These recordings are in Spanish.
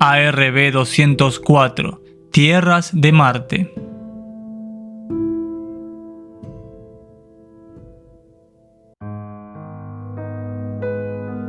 ARB-204, Tierras de Marte.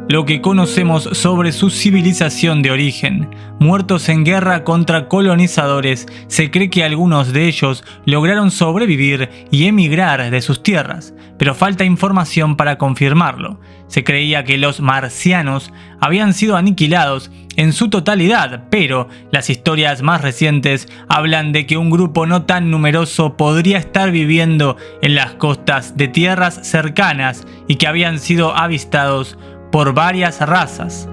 Lo que conocemos sobre su civilización de origen. Muertos en guerra contra colonizadores, se cree que algunos de ellos lograron sobrevivir y emigrar de sus tierras, pero falta información para confirmarlo. Se creía que los marcianos habían sido aniquilados en su totalidad, pero las historias más recientes hablan de que un grupo no tan numeroso podría estar viviendo en las costas de tierras cercanas y que habían sido avistados por varias razas.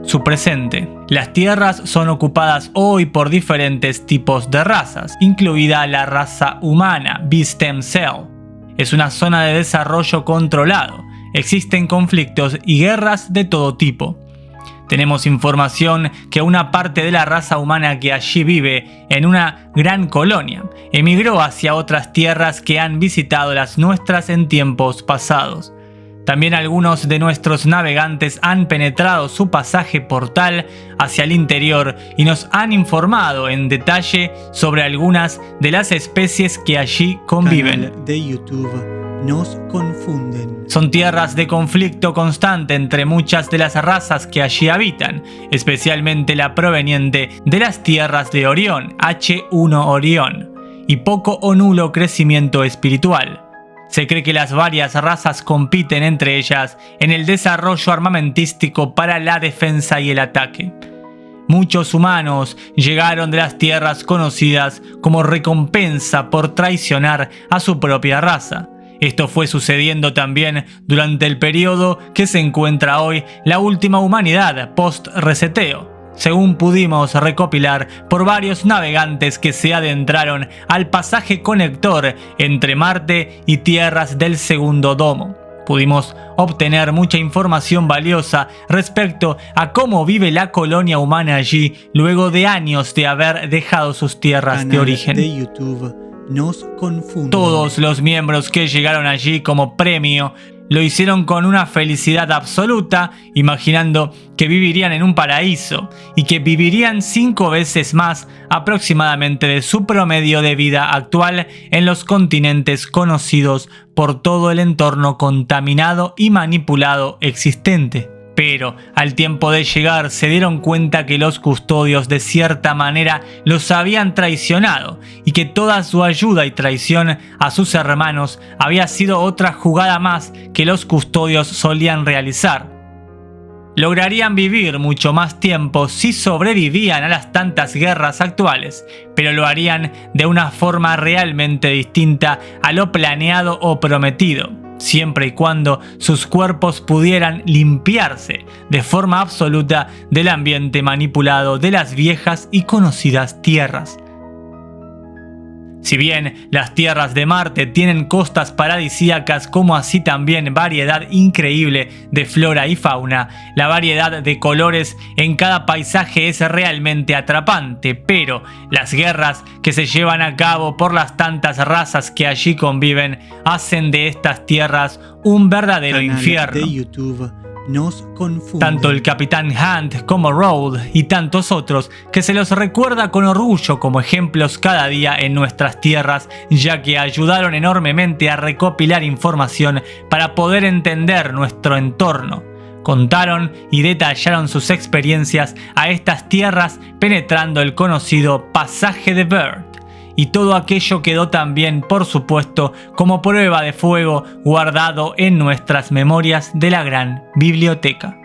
Su presente. Las tierras son ocupadas hoy por diferentes tipos de razas, incluida la raza humana, B-Stem Cell. Es una zona de desarrollo controlado. Existen conflictos y guerras de todo tipo. Tenemos información que una parte de la raza humana que allí vive en una gran colonia emigró hacia otras tierras que han visitado las nuestras en tiempos pasados. También algunos de nuestros navegantes han penetrado su pasaje portal hacia el interior y nos han informado en detalle sobre algunas de las especies que allí conviven. Canal de YouTube Nos Confunden. Son tierras de conflicto constante entre muchas de las razas que allí habitan, especialmente la proveniente de las tierras de Orión, H1 Orión, y poco o nulo crecimiento espiritual. Se cree que las varias razas compiten entre ellas en el desarrollo armamentístico para la defensa y el ataque. Muchos humanos llegaron de las tierras conocidas como recompensa por traicionar a su propia raza. Esto fue sucediendo también durante el periodo que se encuentra hoy la última humanidad post-reseteo, según pudimos recopilar por varios navegantes que se adentraron al pasaje conector entre Marte y tierras del segundo domo. Pudimos obtener mucha información valiosa respecto a cómo vive la colonia humana allí luego de años de haber dejado sus tierras de origen. De YouTube Nos Confunden. Todos los miembros que llegaron allí como premio lo hicieron con una felicidad absoluta, imaginando que vivirían en un paraíso y que vivirían 5 veces más aproximadamente de su promedio de vida actual en los continentes conocidos por todo el entorno contaminado y manipulado existente. Pero al tiempo de llegar se dieron cuenta que los custodios de cierta manera los habían traicionado y que toda su ayuda y traición a sus hermanos había sido otra jugada más que los custodios solían realizar. Lograrían vivir mucho más tiempo si sobrevivían a las tantas guerras actuales, pero lo harían de una forma realmente distinta a lo planeado o prometido, siempre y cuando sus cuerpos pudieran limpiarse de forma absoluta del ambiente manipulado de las viejas y conocidas tierras. Si bien las tierras de Marte tienen costas paradisíacas como así también variedad increíble de flora y fauna, la variedad de colores en cada paisaje es realmente atrapante, pero las guerras que se llevan a cabo por las tantas razas que allí conviven hacen de estas tierras un verdadero infierno. De YouTube Nos Confunden. Tanto el Capitán Hunt como Road y tantos otros que se los recuerda con orgullo como ejemplos cada día en nuestras tierras, ya que ayudaron enormemente a recopilar información para poder entender nuestro entorno. Contaron y detallaron sus experiencias a estas tierras penetrando el conocido pasaje de Bert. Y todo aquello quedó también, por supuesto, como prueba de fuego guardado en nuestras memorias de la gran biblioteca.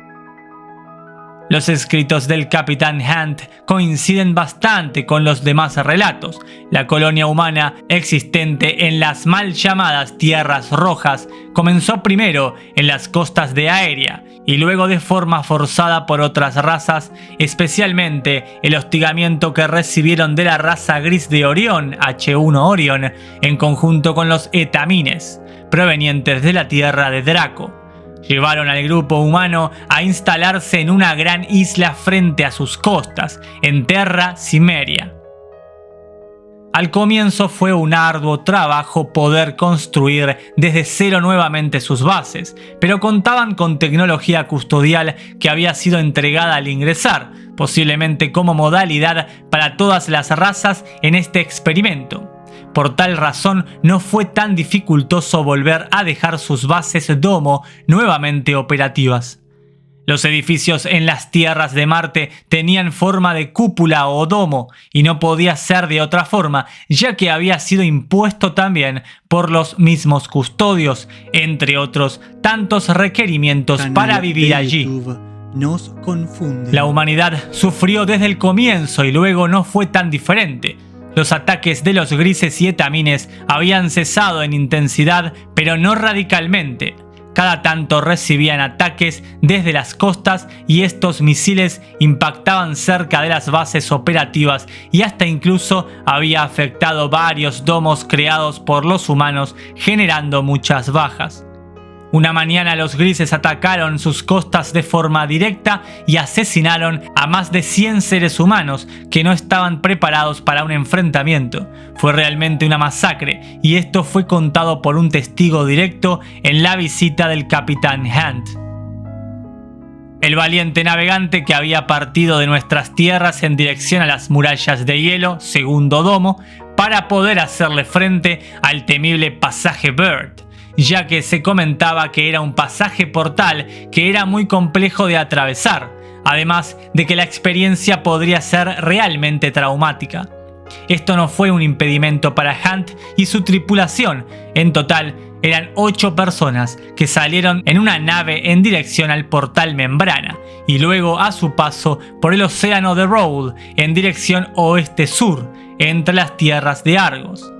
Los escritos del Capitán Hunt coinciden bastante con los demás relatos. La colonia humana existente en las mal llamadas Tierras Rojas comenzó primero en las costas de Aeria y luego de forma forzada por otras razas, especialmente el hostigamiento que recibieron de la raza gris de Orión, H1 Orión, en conjunto con los etamines, provenientes de la tierra de Draco. Llevaron al grupo humano a instalarse en una gran isla frente a sus costas, en Terra Cimmeria. Al comienzo fue un arduo trabajo poder construir desde cero nuevamente sus bases, pero contaban con tecnología custodial que había sido entregada al ingresar, posiblemente como modalidad para todas las razas en este experimento. Por tal razón, no fue tan dificultoso volver a dejar sus bases domo nuevamente operativas. Los edificios en las tierras de Marte tenían forma de cúpula o domo, y no podía ser de otra forma, ya que había sido impuesto también por los mismos custodios, entre otros tantos requerimientos para vivir allí. Nos confunden. La humanidad sufrió desde el comienzo y luego no fue tan diferente. Los ataques de los grises y etamines habían cesado en intensidad, pero no radicalmente. Cada tanto recibían ataques desde las costas y estos misiles impactaban cerca de las bases operativas y hasta incluso había afectado varios domos creados por los humanos, generando muchas bajas. Una mañana los grises atacaron sus costas de forma directa y asesinaron a más de 100 seres humanos que no estaban preparados para un enfrentamiento. Fue realmente una masacre, y esto fue contado por un testigo directo en la visita del capitán Hunt. El valiente navegante que había partido de nuestras tierras en dirección a las murallas de hielo, segundo domo, para poder hacerle frente al temible pasaje Byrd, ya que se comentaba que era un pasaje portal que era muy complejo de atravesar, además de que la experiencia podría ser realmente traumática. Esto no fue un impedimento para Hunt y su tripulación. En total, eran 8 personas que salieron en una nave en dirección al portal Membrana y luego a su paso por el océano de Rold en dirección oeste-sur, entre las tierras de Argos.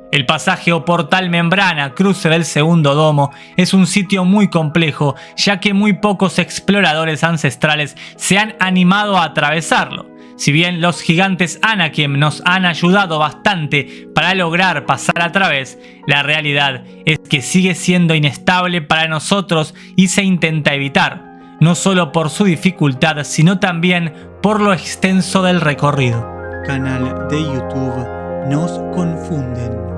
El pasaje o portal Membrana, cruce del segundo domo, es un sitio muy complejo, ya que muy pocos exploradores ancestrales se han animado a atravesarlo. Si bien los gigantes Anakim nos han ayudado bastante para lograr pasar a través, la realidad es que sigue siendo inestable para nosotros y se intenta evitar, no solo por su dificultad, sino también por lo extenso del recorrido. Canal de YouTube Nos Confunden.